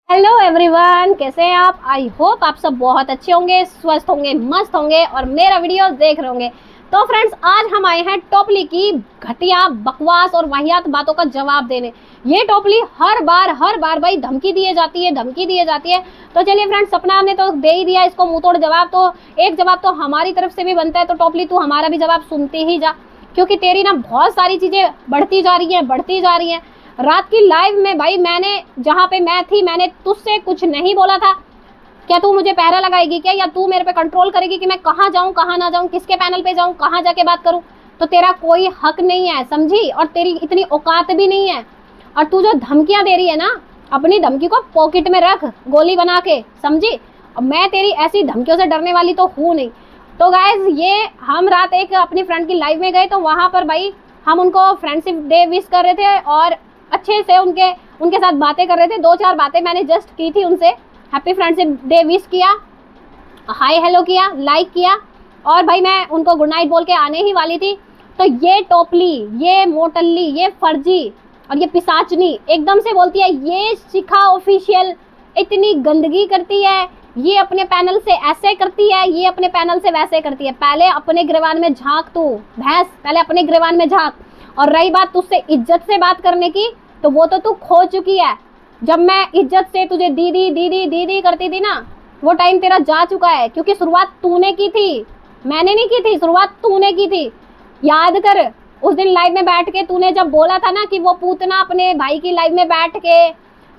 Hello everyone, कैसे हैं आप। आई होप आप सब बहुत अच्छे होंगे, स्वस्थ होंगे, मस्त होंगे और मेरा वीडियो देख रहे होंगे। तो फ्रेंड्स, आज हम आए हैं टोपली की घटिया बकवास और वाहियात बातों का जवाब देने। ये टोपली हर बार भाई धमकी दिए जाती है, धमकी दिए जाती है। तो चलिए फ्रेंड्स, सपना ने तो दे ही दिया इसको मुंह तोड़ जवाब, तो एक जवाब तो हमारी तरफ से भी बनता है। तो टोपली, तू हमारा भी जवाब सुनती ही जा, क्योंकि तेरी ना बहुत सारी चीजें बढ़ती जा रही है। रात की लाइव में भाई मैंने जहाँ पे मैं थी, मैंने तुझसे कुछ नहीं बोला था। क्या तू मुझे पहरा लगाएगी क्या, या तू मेरे पे कंट्रोल करेगी कि मैं कहाँ जाऊँ कहाँ ना जाऊँ, किसके पैनल पे जाऊँ, कहाँ जाके बात करूँ। तो तेरा कोई हक नहीं है, समझी, और तेरी इतनी औकात भी नहीं है। और तू जो धमकियां दे रही है ना, अपनी धमकी को पॉकेट में रख गोली बना के, समझी। और मैं तेरी ऐसी धमकियों से डरने वाली तो हूँ नहीं। तो गाइज, ये हम रात एक अपनी फ्रेंड की लाइव में गए, तो वहाँ पर भाई हम उनको फ्रेंडशिप डे विश कर रहे थे और अच्छे से उनके साथ बातें कर रहे थे। 2-4 बातें मैंने जस्ट की थी उनसे, हैप्पी फ्रेंडशिप डे विश किया, हाय हेलो किया, लाइक किया, और भाई मैं उनको गुड नाइट बोल के आने ही वाली थी। तो ये टोपली, ये मोटल्ली, ये फर्जी और ये पिसाचनी एकदम से बोलती है ये शिखा ऑफिशियल इतनी गंदगी करती है, ये अपने पैनल से ऐसे करती है, ये अपने पैनल से वैसे करती है। पहले अपने गिरवान में झांक, तू भैंस, पहले अपने गिरवान में झांक। और रही बात तुझसे इज्जत से बात करने की, तो वो तो तू खो चुकी है। जब मैं इज्जत से तुझे दीदी दीदी दीदी करती थी ना, वो टाइम तेरा जा चुका है, क्योंकि शुरुआत तूने की थी, मैंने नहीं की थी। शुरुआत तूने की थी, याद कर। उस दिन लाइव में बैठ के तूने जब बोला था ना कि वो पूतना अपने भाई की लाइव में बैठ के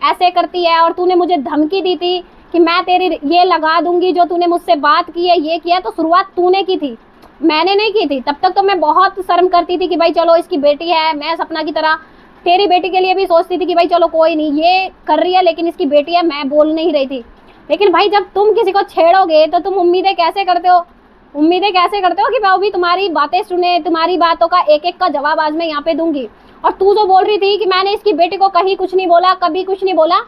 ऐसे करती है, और तूने मुझे धमकी दी थी कि मैं तेरी ये लगा दूंगी जो तूने मुझसे बात की है, ये किया। तो शुरुआत तूने की थी, मैंने नहीं की थी। तब तक तो मैं बहुत शर्म करती थी कि भाई चलो इसकी बेटी है, मैं सपना की तरह तेरी बेटी के लिए भी सोचती थी कि भाई चलो कोई नहीं, ये कर रही है लेकिन इसकी बेटी है, मैं बोल नहीं रही थी। लेकिन भाई जब तुम किसी को छेड़ोगे तो तुम उम्मीदें कैसे करते हो कि मैं भी तुम्हारी बातें सुने, तुम्हारी बातों का एक एक का जवाब आज मैं यहाँ पे दूंगी। और तू जो बोल रही थी कि मैंने इसकी बेटी को कहीं कुछ नहीं बोला, कभी कुछ नहीं बोला,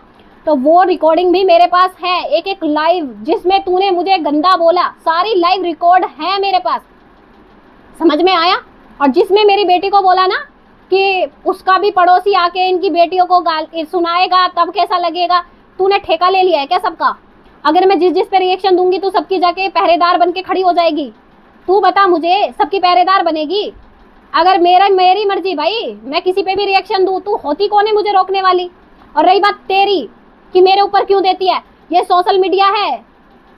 तो वो रिकॉर्डिंग भी मेरे पास है, एक एक लाइव जिसमें तूने मुझे गंदा बोला, सारी लाइव रिकॉर्ड है मेरे पास, समझ में आया। और जिसमें मेरी बेटी को बोला ना कि उसका भी पड़ोसी आके इनकी बेटियों को गाल सुनाएगा तब कैसा लगेगा, तूने ठेका ले लिया है क्या सबका। अगर मैं जिस पे रिएक्शन दूंगी तू सबकी जाके पहरेदार बन के खड़ी हो जाएगी। तू बता मुझे, सबकी पहरेदार बनेगी? अगर मेरी मर्जी भाई, मैं किसी पे भी रिएक्शन दूं, तू होती कौन है मुझे रोकने वाली। और रही बात तेरी कि मेरे ऊपर क्यों देती है, ये सोशल मीडिया है,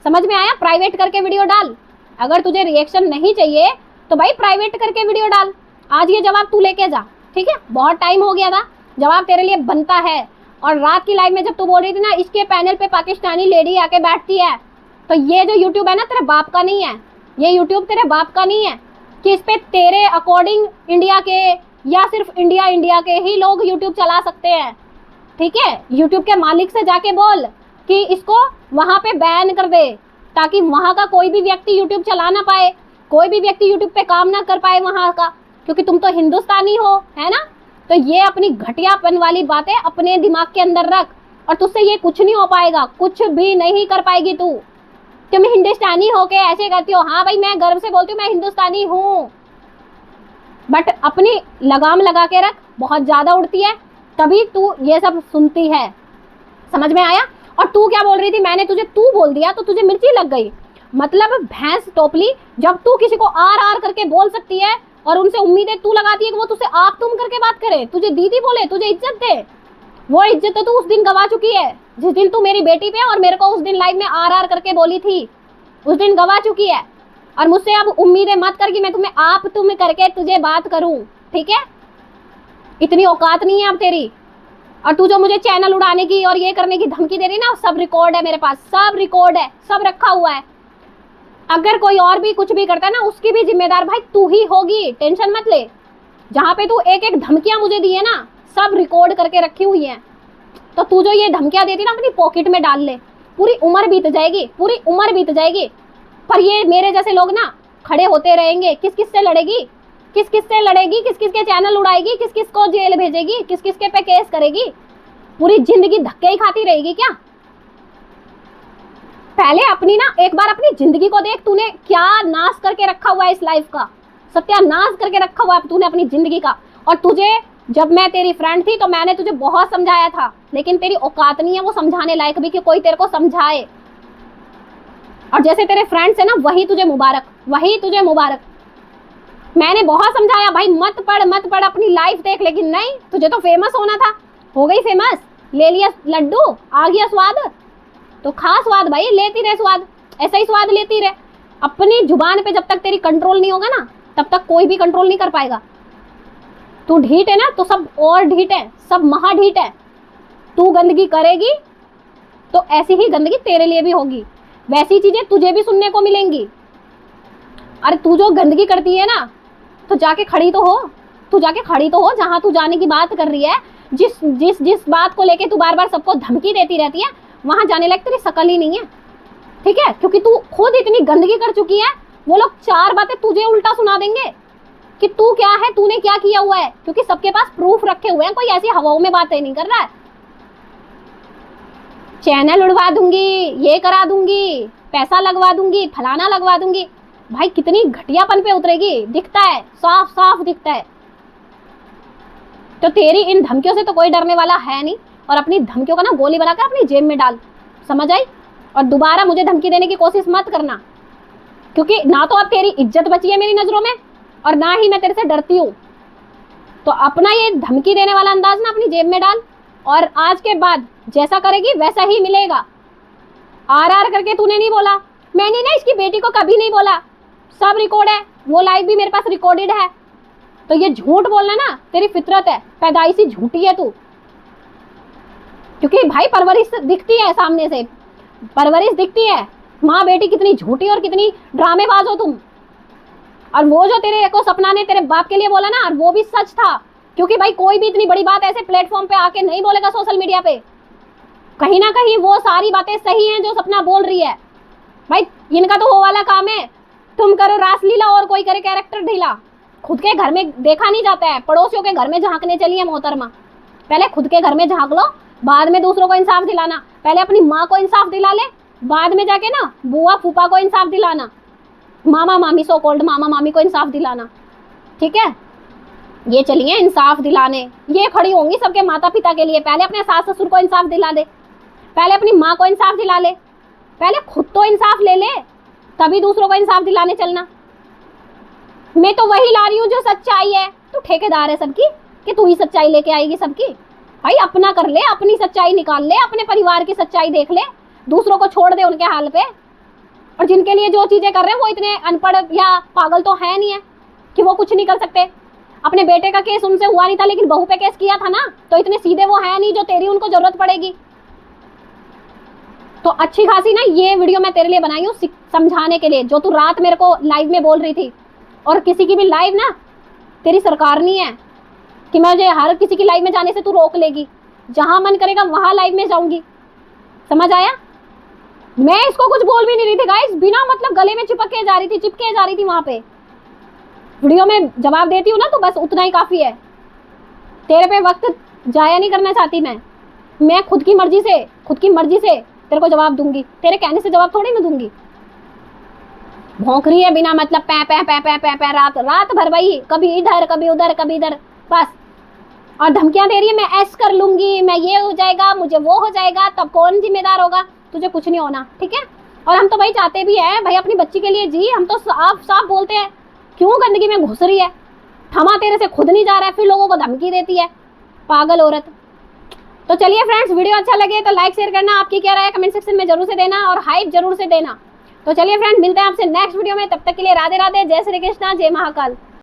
समझ में आया। प्राइवेट करके वीडियो डाल, अगर तुझे रिएक्शन नहीं चाहिए तो भाई प्राइवेट करके वीडियो डाल। आज ये जवाब तू लेके जा, ठीक है। बहुत टाइम हो गया था, जवाब तेरे लिए बनता है। और रात की लाइव में जब तू बोल रही थी ना इसके पैनल पे पाकिस्तानी लेडी आके बैठती है, तो ये जो यूट्यूब है ना तेरे बाप का नहीं है, ये यूट्यूब तेरे बाप का नहीं है कि इस पे तेरे अकॉर्डिंग इंडिया के या सिर्फ इंडिया के ही लोग यूट्यूब चला सकते हैं, ठीक है। यूट्यूब के मालिक से जाके बोल कि इसको वहां पे बैन कर दे, ताकि वहां का कोई भी व्यक्ति यूट्यूब चला ना पाए, कोई भी व्यक्ति यूट्यूब पे काम ना कर पाए वहां का, क्योंकि तुम तो हिंदुस्तानी हो, है ना। तो ये अपनी घटियापन वाली बातें अपने दिमाग के अंदर रख, और तुझसे ये कुछ नहीं हो पाएगा, कुछ भी नहीं कर पाएगी तू। तुम हिंदुस्तानी हो के ऐसे करती हो, हाँ भाई मैं गर्व से बोलती हूँ मैं हिंदुस्तानी हूँ, बट अपनी लगाम लगा के रख, बहुत ज्यादा उड़ती है तभी तू ये सब सुनती है, समझ में आया। और तू क्या बोल रही थी, मैंने तुझे तू बोल दिया तो तुझे मिर्ची लग गई, मतलब भैंस टोपली। जब तू किसी को आर आर करके बोल सकती है और उनसे उम्मीदें तू लगाती है कि वो तुझसे आप तुम करके बात करे, तुझे दीदी बोले, तुझे इज्जत दे, वो इज्जत तो तू उस दिन गवा चुकी है। जिस दिन तू मेरी बेटी पे और मेरे को उस दिन लाइव में आर आर करके बोली थी, उस दिन गवा चुकी है। और मुझसे अब उम्मीदें मत कर कि मैं तुम्हें आप तुम करके तुझे बात करूं, ठीक है। इतनी औकात नहीं है अब तेरी। और तू जो मुझे चैनल उड़ाने की और ये करने की धमकी दे रही ना, सब रिकॉर्ड है मेरे पास, सब रिकॉर्ड है, सब रखा हुआ है। अगर कोई और भी कुछ भी करता है ना, उसकी भी जिम्मेदार भाई तू ही होगी, टेंशन मत ले। जहाँ पे तू एक एक धमकियां मुझे दी है ना, सब रिकॉर्ड करके रखी हुई है। तो तू जो ये धमकियां देती ना, अपनी पॉकेट में डाल ले, पूरी उम्र बीत जाएगी, पूरी उम्र बीत जाएगी। पर ये मेरे जैसे लोग ना खड़े होते रहेंगे, किस किस से लड़ेगी, किस किस से लड़ेगी, किस किस के चैनल उड़ाएगी, किस किस को जेल भेजेगी, किस किस के पे केस करेगी, पूरी जिंदगी धक्के ही खाती रहेगी क्या। पहले अपनी ना एक बार अपनी जिंदगी को देख, तूने क्या नाश करके रखा हुआ है इस लाइफ का, सत्यानाश करके रखा हुआ है तूने अपनी जिंदगी का। और तुझे जब मैं तेरी फ्रेंड थी तो मैंने तुझे बहुत समझाया था, लेकिन तेरी औकात नहीं है वो समझाने लायक भी कि कोई तेरे को समझाए। और जैसे तेरे फ्रेंड्स है ना, वही तुझे मुबारक, वही तुझे मुबारक। मैंने बहुत समझाया भाई मत पढ़ अपनी लाइफ देख, लेकिन नहीं, तुझे तो फेमस होना था, हो गई फेमस, ले लिया लड्डू, आ गया स्वाद, तो खा स्वाद भाई, लेती रहे स्वाद, ऐसा ही स्वाद लेती रहे। अपनी जुबान पे जब तक तेरी कंट्रोल नहीं होगा ना, तब तक कोई भी कंट्रोल नहीं कर पाएगा। तू ढीठ है ना तो सब और ढीठ है, सब महा ढीठ है। तू गंदगी करेगी तो ऐसी ही गंदगी तेरे लिए भी होगी, वैसी चीजें तुझे भी सुनने को मिलेंगी। अरे तू जो गंदगी करती है ना, तो जाके खड़ी तो हो, तू जाके खड़ी तो हो जहां तू जाने की बात कर रही है। जिस बात को लेके तू बार बार सबको धमकी देती रहती है, वहां जाने लायक तेरी शकल ही नहीं है, ठीक है? क्योंकि तू खुद इतनी गंदगी कर चुकी है, वो लोग 4 बातें तुझे उल्टा सुना देंगे कि तू क्या है, तूने क्या किया हुआ है, क्योंकि सबके पास प्रूफ रखे हुए हैं, कोई ऐसी हवाओं में बातें नहीं कर रहा है। चैनल उड़वा दूंगी, ये करा दूंगी, पैसा लगवा दूंगी, फलाना लगवा दूंगी। भाई कितनी घटियापन पे उतरेगी, दिखता है, साफ साफ दिखता है। तो तेरी इन धमकियों से तो कोई डरने वाला है नहीं, और अपनी धमकियों का ना गोली बनाकर अपनी जेब में डाल, समझ आई? और दोबारा मुझे धमकी देने की कोशिश मत करना, क्योंकि ना तो अब तेरी इज्जत बची है मेरी नजरों में, और ना ही मैं तेरे से डरती हूँ। तो अपना ये धमकी देने वाला अंदाज ना अपनी जेब में डाल, और आज के बाद जैसा करेगी वैसा ही मिलेगा। आर करके तूने नहीं बोला, मैंने ना इसकी बेटी को कभी नहीं बोला, सब रिकॉर्ड है, वो लाइव भी मेरे पास रिकॉर्डेड है। तो ये झूठ बोलना ना तेरी फितरत है, पैदाइशी झूठी है तू। क्योंकि भाई परवरिश दिखती है सामने से, परवरिश दिखती है, माँ बेटी कितनी झूठी और कितनी ड्रामेबाज हो तुम। और वो जो तेरे को सपना ने तेरे बाप के लिए बोला ना, वो भी सच था। क्योंकि भाई कोई भी इतनी बड़ी बात ऐसे प्लेटफॉर्म पे आके नहीं बोलेगा सोशल मीडिया पे, कहीं ना कहीं वो सारी बातें सही हैं जो सपना बोल रही है। भाई इनका तो वो वाला काम है, तुम करो रासलीला और कोई करे कैरेक्टर ढीला। खुद के घर में देखा नहीं जाता है, पड़ोसियों के घर में झांकने चली है मोहतरमा। पहले खुद के घर में झांक लो, बाद में दूसरों को इंसाफ दिलाना। पहले अपनी माँ को इंसाफ दिला ले, बाद में जाके ना बुआ फूफा को इंसाफ दिलाना, मामा मामी, सो कॉल्ड मामा मामी को इंसाफ दिलाना, ठीक है? ये चलिए इंसाफ दिलाने, ये खड़ी होंगी सबके माता पिता के लिए। पहले अपने सास ससुर को इंसाफ दिला दे, पहले अपनी माँ को इंसाफ दिला ले, पहले खुद तो इंसाफ ले ले, तभी दूसरों को इंसाफ दिलाने चलना। मैं तो वही ला रही हूँ जो सच्चाई है, तू ठेकेदार है सबकी कि तू ही सच्चाई लेके आएगी सबकी। भाई अपना कर ले, अपनी सच्चाई निकाल ले, अपने परिवार की सच्चाई देख ले, दूसरों को छोड़ दे उनके हाल पे। और जिनके लिए जो चीजें कर रहे हैं वो इतने अनपढ़ या पागल तो है नहीं है कि वो कुछ नहीं कर सकते। अपने बेटे का केस उनसे हुआ नहीं था, लेकिन बहू पे केस किया था ना, तो इतने सीधे वो है नहीं जो तेरी उनको जरूरत पड़ेगी। तो अच्छी खासी ना ये वीडियो मैं तेरे लिए बनाई हूँ समझाने के लिए, जो तू रात मेरे को लाइव में बोल रही थी। और किसी की भी लाइव ना तेरी सरकार नहीं है कि मुझे हर किसी की लाइव में जाने से तू रोक लेगी। जहां मन करेगा वहां लाइव में जाऊंगी, समझ आया? मैं इसको कुछ बोल भी नहीं रही थी गाइस, बिना मतलब गले में चिपके जा रही थी, चिपके जा रही थी वहां पे। वीडियो में जवाब देती हूँ ना तो बस उतना ही काफी है। तेरे पे वक्त जाया नहीं करना चाहती मैं खुद की मर्जी से तेरे को जवाब दूंगी, तेरे कहने से जवाब थोड़ी ना दूंगी। भौंक रही है बिना मतलब पै पै पै पै पै पै रात भर भाई, कभी इधर कभी उधर कभी इधर, बस। और धमकियां दे रही है, मैं ऐस कर लूंगी, मैं ये हो जाएगा, मुझे वो हो जाएगा, तब कौन जिम्मेदार होगा? तुझे कुछ नहीं होना, ठीक है? और हम तो भाई चाहते भी हैं भाई अपनी बच्ची के लिए जी, हम तो साफ बोलते हैं क्यों गंदगी में घुस रही है, थमा तेरे से खुद नहीं जा रहा है, फिर लोगों को धमकी देती है, पागल औरत। तो चलिए फ्रेंड्स, वीडियो अच्छा लगे तो लाइक शेयर करना, आपकी क्या राय है कमेंट सेक्शन में जरूर से देना, और हाइप जरूर से देना। तो चलिए फ्रेंड, मिलते हैं आपसे नेक्स्ट वीडियो में, तब तक के लिए राधे राधे, जय श्री कृष्णा, जय महाकाल।